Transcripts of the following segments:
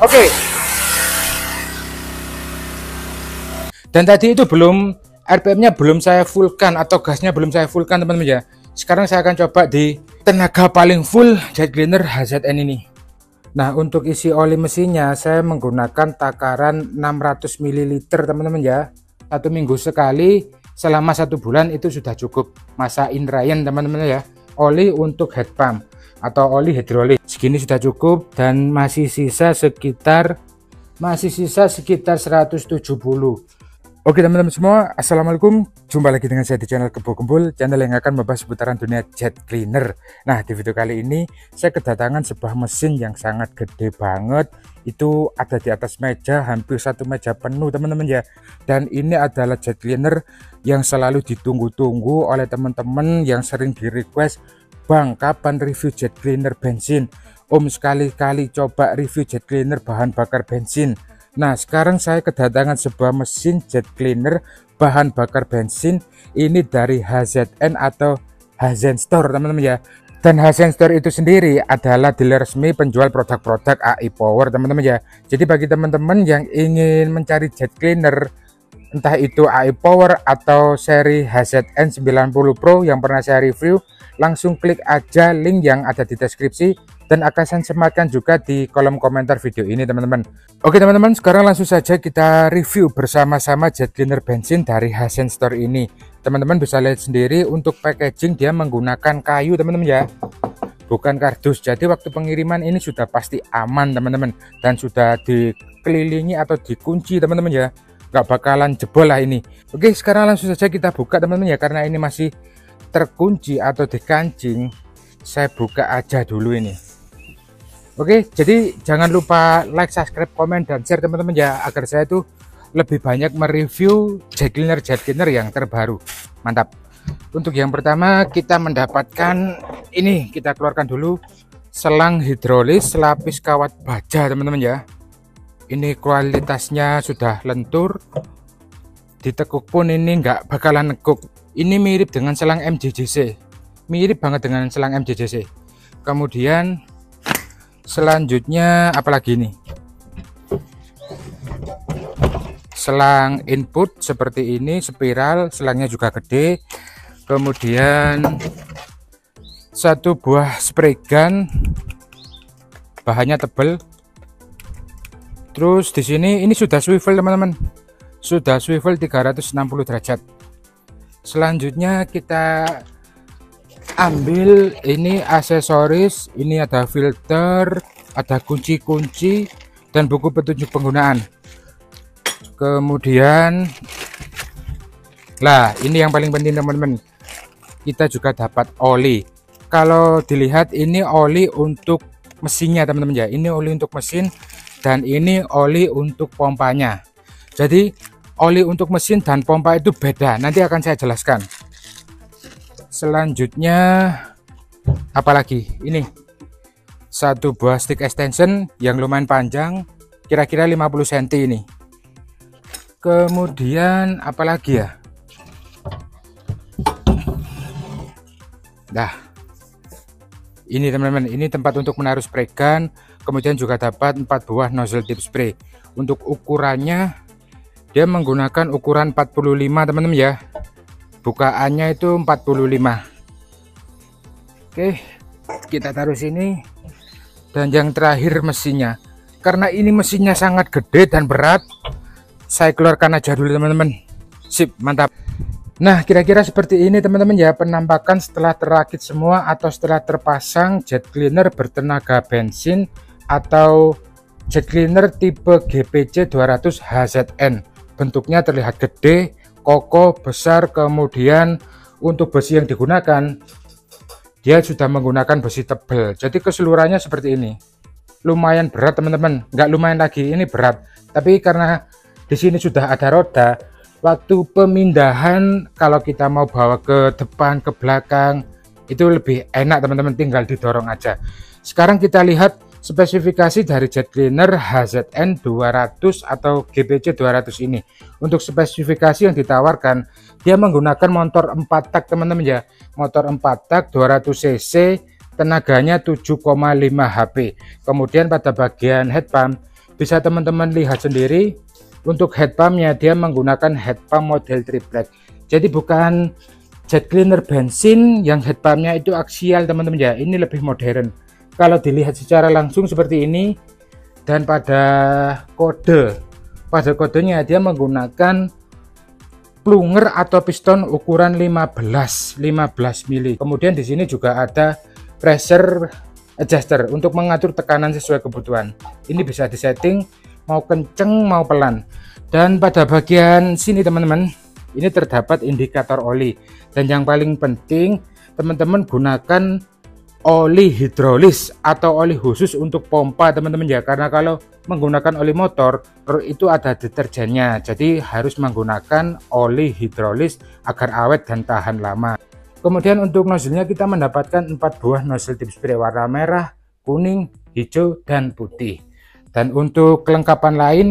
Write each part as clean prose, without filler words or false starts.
Oke. Dan tadi itu belum RPM-nya belum saya fullkan atau gasnya belum saya fullkan teman-teman ya. Sekarang saya akan coba di tenaga paling full jet cleaner HZN ini. Nah, untuk isi oli mesinnya saya menggunakan takaran 600 ml teman-teman ya. 1 minggu sekali selama 1 bulan itu sudah cukup. Masain Ryan teman-teman ya. Oli untuk head pump atau oli hidrolik segini sudah cukup, dan masih sisa sekitar 170. Oke teman-teman semua, assalamualaikum, jumpa lagi dengan saya di channel Kebo Gembul, channel yang akan membahas seputaran dunia jet cleaner. Nah, di video kali ini saya kedatangan sebuah mesin yang sangat gede banget. Itu ada di atas meja, hampir 1 meja penuh teman-teman ya. Dan ini adalah jet cleaner yang selalu ditunggu-tunggu oleh teman-teman yang sering di request, "Bang, kapan review jet cleaner bensin? Om, sekali-kali coba review jet cleaner bahan bakar bensin." Nah, sekarang saya kedatangan sebuah mesin jet cleaner bahan bakar bensin. Ini dari HZN atau Hazen Store teman-teman ya. Dan Hazen Store itu sendiri adalah dealer resmi penjual produk-produk AI Power teman-teman ya. Jadi bagi teman-teman yang ingin mencari jet cleaner, entah itu AI Power atau seri HZN 90 Pro yang pernah saya review, langsung klik aja link yang ada di deskripsi, dan akan saya sematkan juga di kolom komentar video ini teman-teman. Oke teman-teman, sekarang langsung saja kita review bersama-sama jet cleaner bensin dari Hazen Store ini. Teman-teman bisa lihat sendiri, untuk packaging dia menggunakan kayu teman-teman ya, bukan kardus. Jadi waktu pengiriman ini sudah pasti aman teman-teman, dan sudah dikelilingi atau dikunci teman-teman ya, nggak bakalan jebol lah ini. Oke, sekarang langsung saja kita buka teman-teman ya, karena ini masih terkunci atau dikancing. Saya buka aja dulu ini. Oke, jadi jangan lupa like, subscribe, komen, dan share teman-teman ya, agar saya tuh lebih banyak mereview jet cleaner yang terbaru. Mantap. Untuk yang pertama kita mendapatkan ini, kita keluarkan dulu selang hidrolis lapis kawat baja teman-teman ya. Ini kualitasnya sudah lentur, ditekuk pun ini nggak bakalan nekuk. Ini mirip dengan selang MJJC, mirip banget dengan selang MJJC. Kemudian selanjutnya apalagi ini, selang input seperti ini, spiral, selangnya juga gede. Kemudian satu buah spray gun, bahannya tebal. Terus di sini ini sudah swivel teman-teman, sudah swivel 360 derajat. Selanjutnya kita ambil ini aksesoris, ini ada filter, ada kunci-kunci, dan buku petunjuk penggunaan. Kemudian lah, ini yang paling penting teman-teman, kita juga dapat oli. Kalau dilihat ini oli untuk mesinnya teman-teman ya, ini oli untuk mesin, dan ini oli untuk pompanya. Jadi oli untuk mesin dan pompa itu beda, nanti akan saya jelaskan. Selanjutnya apalagi ini, satu buah stick extension yang lumayan panjang, kira-kira 50 cm ini. Kemudian apalagi ya, nah ini teman-teman, ini tempat untuk menaruh spray gun. Kemudian juga dapat 4 buah nozzle tip spray. Untuk ukurannya dia menggunakan ukuran 45 teman-teman ya, bukaannya itu 45. Oke, kita taruh sini. Dan yang terakhir mesinnya, karena ini mesinnya sangat gede dan berat, saya keluarkan aja dulu teman-teman. Sip, mantap. Nah, kira-kira seperti ini teman-teman ya penampakan setelah terakit semua atau setelah terpasang jet cleaner bertenaga bensin atau jet cleaner tipe GPC 200 HZN. Bentuknya terlihat gede, kokoh, besar. Kemudian untuk besi yang digunakan, dia sudah menggunakan besi tebal. Jadi keseluruhannya seperti ini. Lumayan berat teman-teman, nggak lumayan lagi, ini berat. Tapi karena di sini sudah ada roda, waktu pemindahan kalau kita mau bawa ke depan, ke belakang, itu lebih enak teman-teman, tinggal didorong aja. Sekarang kita lihat spesifikasi dari jet cleaner HZN 200 atau GPC 200 ini. Untuk spesifikasi yang ditawarkan, dia menggunakan motor 4 tak teman-teman ya, motor 4 tak 200 cc, tenaganya 7,5 HP. Kemudian pada bagian head pump bisa teman-teman lihat sendiri. Untuk head pumpnya dia menggunakan head pump model triplek. Jadi bukan jet cleaner bensin yang head pumpnya itu aksial teman-teman ya. Ini lebih modern. Kalau dilihat secara langsung seperti ini, dan pada kodenya dia menggunakan plunger atau piston ukuran 15 mili. Kemudian di sini juga ada pressure adjuster untuk mengatur tekanan sesuai kebutuhan. Ini bisa disetting mau kenceng mau pelan. Dan pada bagian sini teman-teman, ini terdapat indikator oli. Dan yang paling penting, teman-teman gunakan oli hidrolis atau oli khusus untuk pompa teman-teman ya, karena kalau menggunakan oli motor itu ada deterjennya, jadi harus menggunakan oli hidrolis agar awet dan tahan lama. Kemudian untuk nozzle-nya kita mendapatkan 4 buah nozzle tip spray warna merah, kuning, hijau, dan putih. Dan untuk kelengkapan lain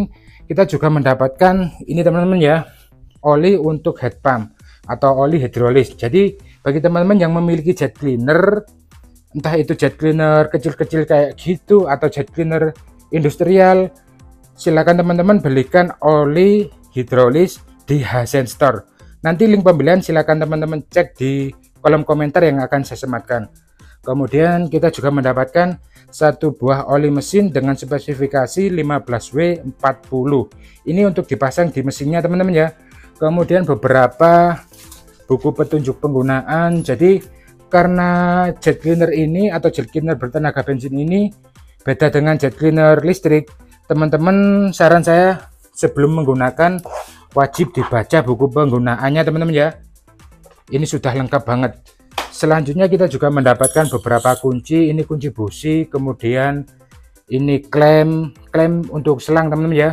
kita juga mendapatkan ini teman-teman ya, oli untuk head pump atau oli hidrolis. Jadi bagi teman-teman yang memiliki jet cleaner, entah itu jet cleaner kecil-kecil kayak gitu atau jet cleaner industrial, silakan teman-teman belikan oli hidrolis di Hazen Store. Nanti link pembelian silakan teman-teman cek di kolom komentar yang akan saya sematkan. Kemudian kita juga mendapatkan 1 buah oli mesin dengan spesifikasi 15W40. Ini untuk dipasang di mesinnya teman-teman ya. Kemudian beberapa buku petunjuk penggunaan. Jadi karena jet cleaner ini atau jet cleaner bertenaga bensin ini beda dengan jet cleaner listrik, teman-teman saran saya sebelum menggunakan wajib dibaca buku penggunaannya teman-teman ya. Ini sudah lengkap banget. Selanjutnya kita juga mendapatkan beberapa kunci. Ini kunci busi, kemudian ini klem untuk selang teman-teman ya,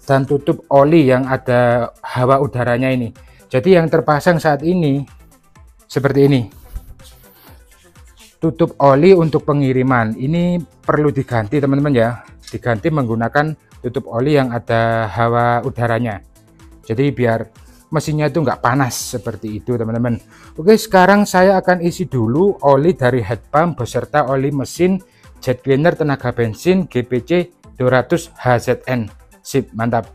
dan tutup oli yang ada hawa udaranya ini. Jadi yang terpasang saat ini seperti ini, tutup oli untuk pengiriman. Ini perlu diganti teman-teman ya, diganti menggunakan tutup oli yang ada hawa udaranya, jadi biar mesinnya itu nggak panas seperti itu teman-teman. Oke, sekarang saya akan isi dulu oli dari head pump beserta oli mesin jet cleaner tenaga bensin GPC 200 HZN. Sip, mantap.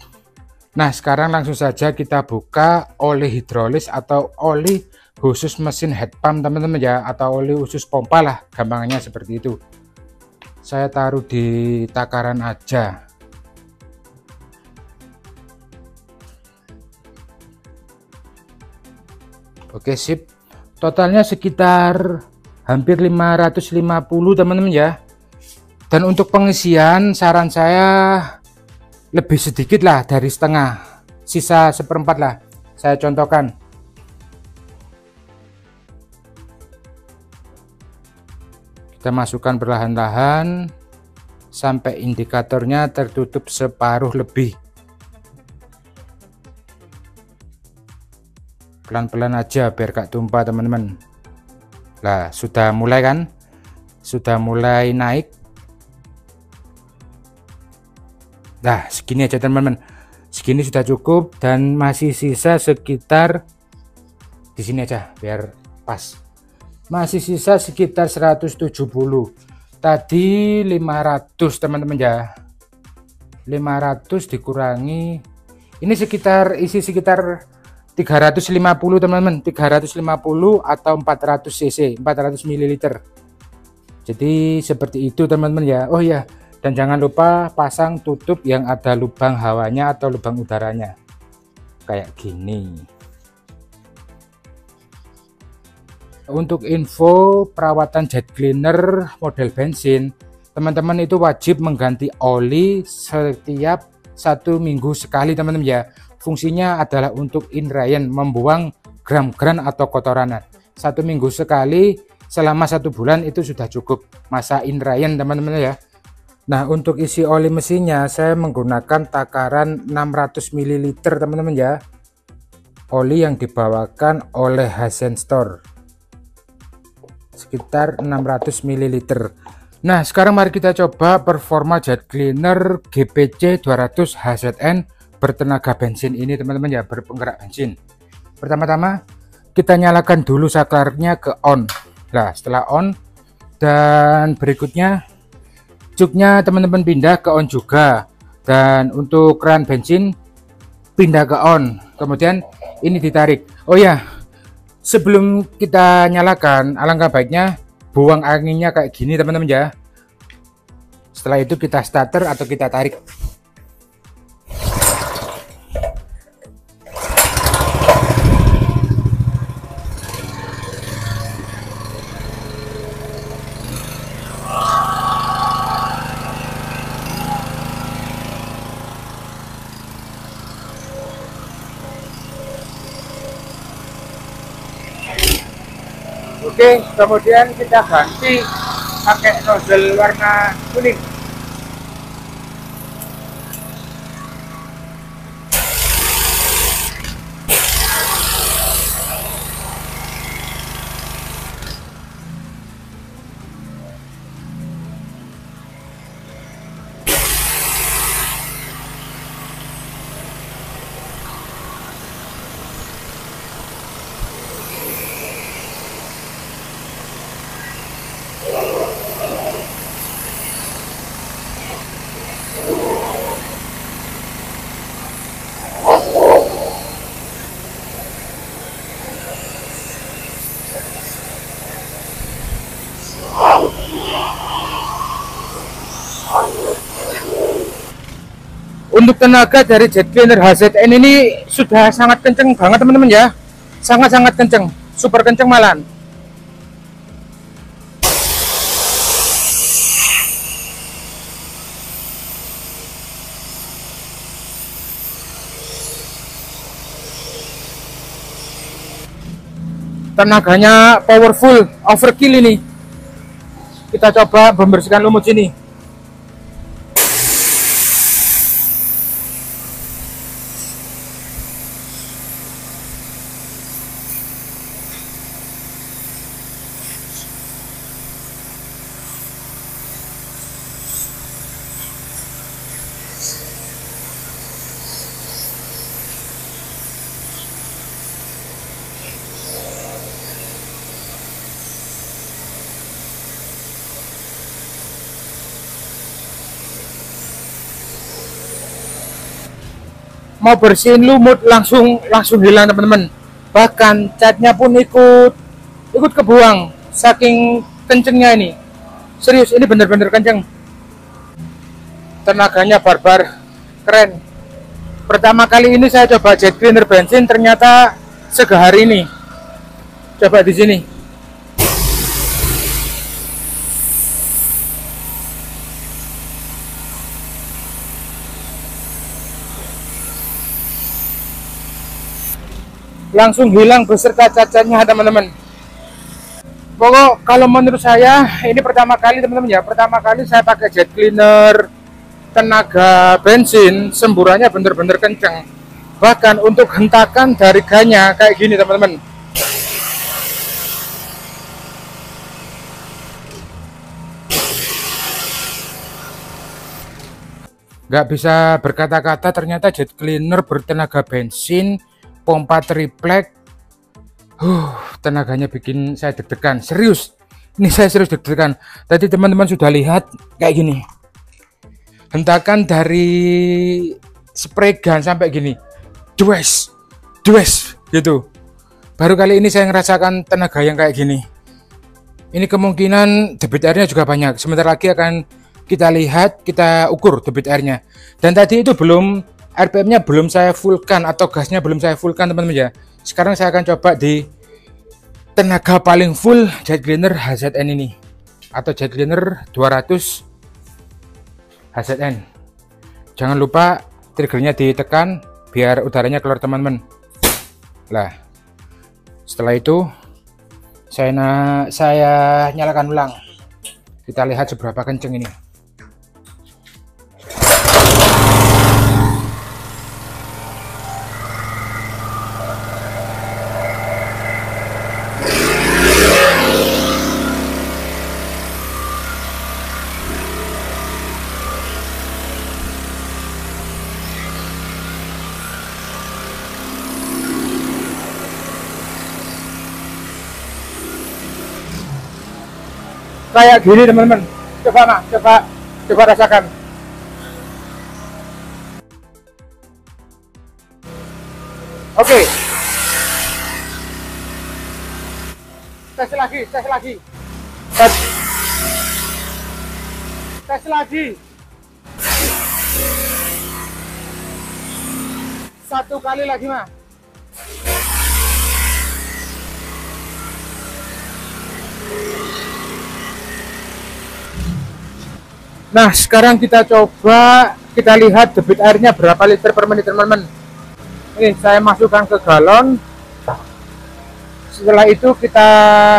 Nah sekarang langsung saja kita buka oli hidrolis atau oli khusus mesin head pump teman-teman ya, atau oli khusus pompa lah gampangnya seperti itu. Saya taruh di takaran aja. Oke sip, totalnya sekitar hampir 550 teman-teman ya. Dan untuk pengisian saran saya lebih sedikit lah dari setengah, sisa seperempat lah. Saya contohkan. Kita masukkan perlahan-lahan sampai indikatornya tertutup separuh lebih. Pelan-pelan aja biar gak tumpah teman-teman. Lah sudah mulai kan, sudah mulai naik. Nah segini aja teman-teman, segini sudah cukup, dan masih sisa sekitar di sini aja biar pas. Masih sisa sekitar 170. Tadi 500 teman-teman ya, 500 dikurangi ini sekitar isi sekitar 350 teman-teman, 350 atau 400 cc, 400 ml. Jadi seperti itu teman-teman ya. Oh ya, dan jangan lupa pasang tutup yang ada lubang hawanya atau lubang udaranya kayak gini. Untuk info perawatan jet cleaner model bensin, teman-teman itu wajib mengganti oli setiap 1 minggu sekali teman-teman ya. Fungsinya adalah untuk inrayan, membuang gram-gram atau kotoran. 1 minggu sekali selama 1 bulan itu sudah cukup masa inrayan teman-teman ya. Nah untuk isi oli mesinnya saya menggunakan takaran 600 ml teman-teman ya, oli yang dibawakan oleh Hazen Store sekitar 600 ml. Nah sekarang mari kita coba performa jet cleaner GPC 200 HZN bertenaga bensin ini teman-teman ya, berpenggerak bensin. Pertama-tama kita nyalakan dulu saklarnya ke on. Nah setelah on, dan berikutnya juknya teman-teman pindah ke on juga. Dan untuk keran bensin pindah ke on, kemudian ini ditarik. Oh ya, sebelum kita nyalakan, alangkah baiknya buang anginnya kayak gini teman-teman ya. Setelah itu kita starter atau kita tarik. Oke, kemudian kita ganti pakai nozzle warna kuning. Untuk tenaga dari jet cleaner HZN ini sudah sangat kenceng banget teman-teman ya, sangat-sangat kenceng, super kenceng malahan. Tenaganya powerful, overkill ini. Kita coba membersihkan lumut sini. Mau bersihin lumut langsung hilang teman-teman. Bahkan catnya pun ikut kebuang saking kencengnya ini. Serius, ini bener-bener kenceng. Tenaganya barbar, keren. Pertama kali ini saya coba jet cleaner bensin, ternyata segahar ini. Coba di sini. Langsung hilang beserta cacatnya teman-teman. Pokok kalau menurut saya ini pertama kali teman-teman ya, pertama kali saya pakai jet cleaner tenaga bensin, semburannya bener-bener kenceng. Bahkan untuk hentakan dari ganya kayak gini teman-teman. Nggak bisa berkata-kata, ternyata jet cleaner bertenaga bensin, pompa triplek. Tenaganya bikin saya deg-degan, serius. Ini saya serius deg-degan. Tadi teman-teman sudah lihat kayak gini. Hentakan dari spray gun sampai gini. Dues gitu. Baru kali ini saya ngerasakan tenaga yang kayak gini. Ini kemungkinan debit airnya juga banyak. Sebentar lagi akan kita lihat, kita ukur debit airnya. Dan tadi itu belum, RPM-nya belum saya fullkan atau gasnya belum saya fullkan teman-teman ya. Sekarang saya akan coba di tenaga paling full jet cleaner HZN ini, atau jet cleaner 200 HZN. Jangan lupa triggernya ditekan biar udaranya keluar teman-teman. Lah, setelah itu saya nyalakan ulang. Kita lihat seberapa kenceng ini. Kayak gini teman-teman, coba rasakan. Oke. Tes lagi, tes lagi. Tes lagi. Satu kali lagi, Mas. Nah, sekarang kita coba, kita lihat debit airnya berapa liter per menit, teman-teman. Ini saya masukkan ke galon. Setelah itu kita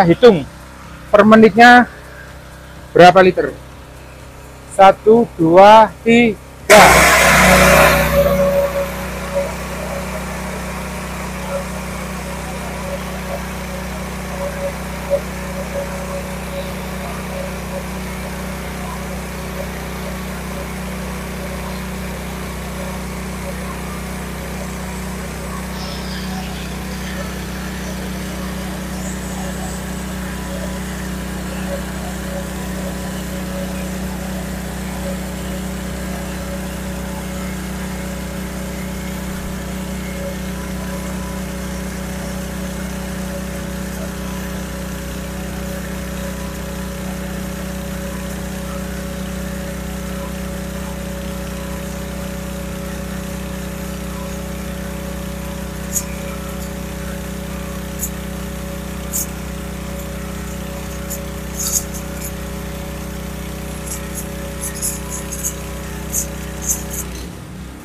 hitung per menitnya berapa liter. 1, 2, 3.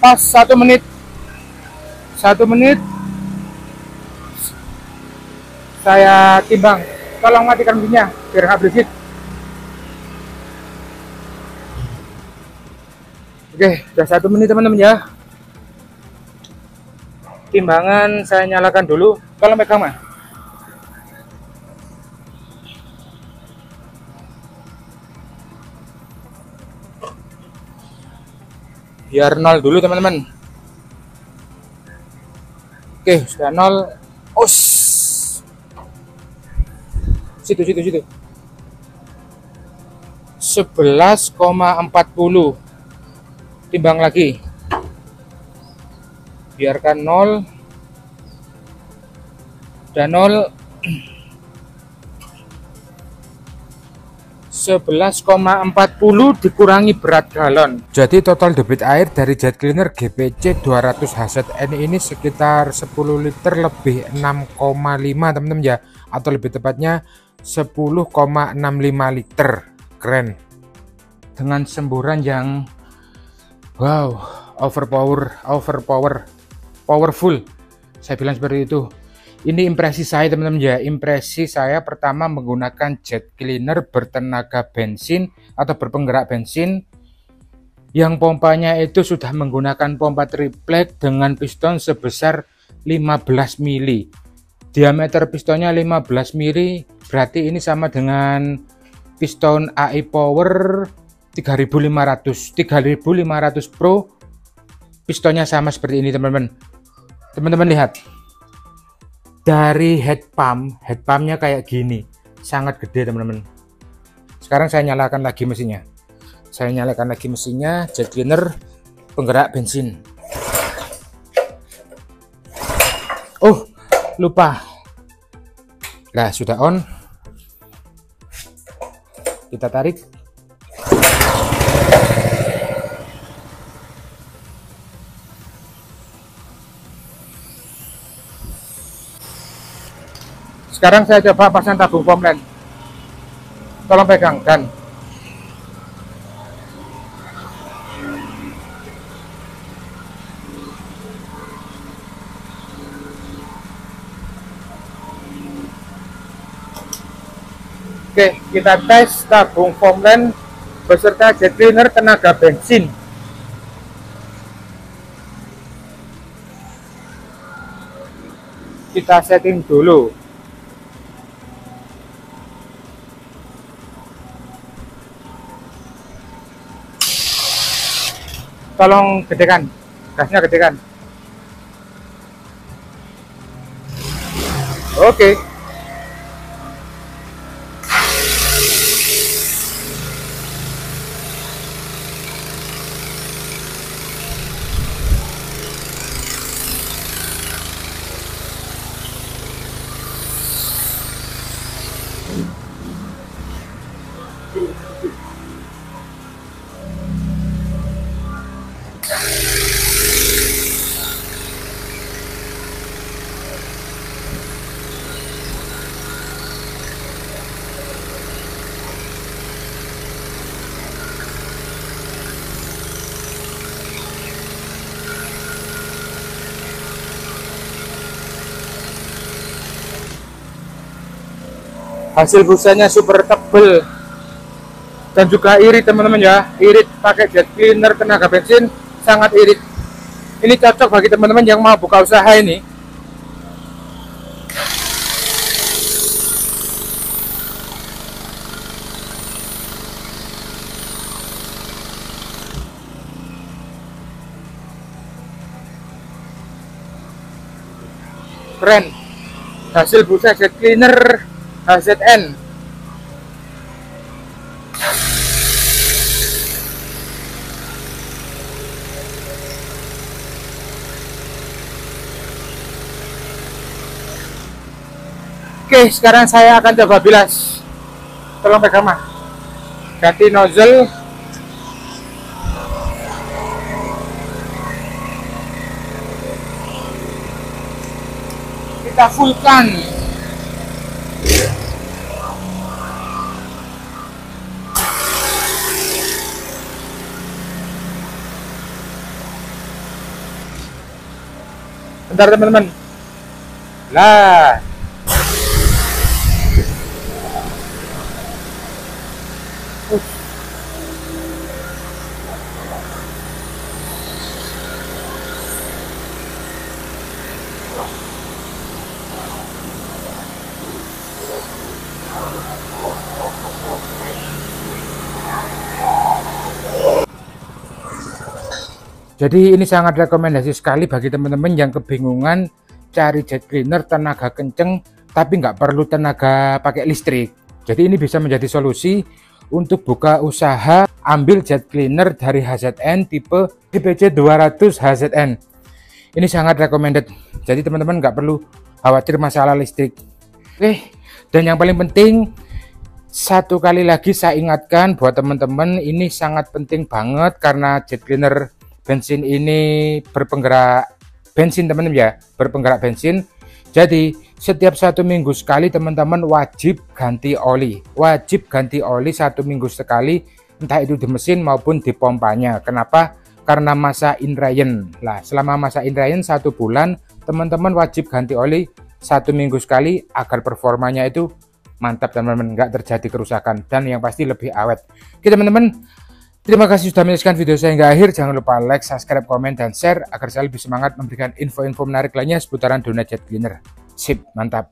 Pas 1 menit. 1 menit saya timbang. Tolong matikan mesinnya biar nggak berisik. Oke, udah 1 menit teman-teman ya. Timbangan saya nyalakan dulu. Tolong pegang, Mas. Biar 0 dulu teman-teman. Oke, sudah 0. Us. Situ. 11,40. Timbang lagi. Biarkan 0. Dan 0. 11,40 dikurangi berat galon. Jadi total debit air dari jet cleaner GPC 200 HZN ini sekitar 10 liter lebih 6,5 teman-teman ya, atau lebih tepatnya 10,65 liter. Keren. Dengan semburan yang wow, powerful. Saya bilang seperti itu. Ini impresi saya teman-teman ya. Impresi saya pertama menggunakan jet cleaner bertenaga bensin atau berpenggerak bensin yang pompanya itu sudah menggunakan pompa triplek dengan piston sebesar 15 mili. Diameter pistonnya 15 mili, berarti ini sama dengan piston AI Power 3500 Pro. Pistonnya sama seperti ini teman-teman. Teman-teman lihat. Dari headpumpnya kayak gini, sangat gede teman-teman. Sekarang saya nyalakan lagi mesinnya. Jet cleaner penggerak bensin. Oh, lupa. Nah, sudah on. Kita tarik. Sekarang saya coba pasang tabung pomlen. Tolong pegang dan oke, kita tes tabung pomlen beserta jet cleaner tenaga bensin. Kita setting dulu. Tolong gedekan, gasnya gedekan. Oke. Hasil busanya super tebel dan juga irit teman-teman ya, irit pakai jet cleaner tenaga bensin, sangat irit. Ini cocok bagi teman-teman yang mau buka usaha ini. Keren. Hasil busa jet cleaner HZN. Oke, sekarang saya akan coba bilas. Tolong pegang mah. Ganti nozzle. Kita fullkan. Bentar teman-teman. Lah. Jadi ini sangat rekomendasi sekali bagi teman-teman yang kebingungan cari jet cleaner tenaga kenceng tapi nggak perlu tenaga pakai listrik. Jadi ini bisa menjadi solusi untuk buka usaha ambil jet cleaner dari HZN tipe DPC 200 HZN. Ini sangat recommended. Jadi teman-teman nggak perlu khawatir masalah listrik. Oke, dan yang paling penting, satu kali lagi saya ingatkan buat teman-teman, ini sangat penting banget karena jet cleaner bensin ini berpenggerak bensin teman-teman ya, berpenggerak bensin. Jadi setiap 1 minggu sekali teman-teman wajib ganti oli, wajib ganti oli 1 minggu sekali, entah itu di mesin maupun di pompanya. Kenapa? Karena masa indrayen lah. Selama masa indrayen 1 bulan teman-teman wajib ganti oli 1 minggu sekali agar performanya itu mantap teman-teman, nggak terjadi kerusakan dan yang pasti lebih awet. Oke teman-teman, terima kasih sudah menyaksikan video saya hingga akhir. Jangan lupa like, subscribe, komen, dan share agar saya lebih semangat memberikan info-info menarik lainnya seputaran dunia jet cleaner. Sip, mantap.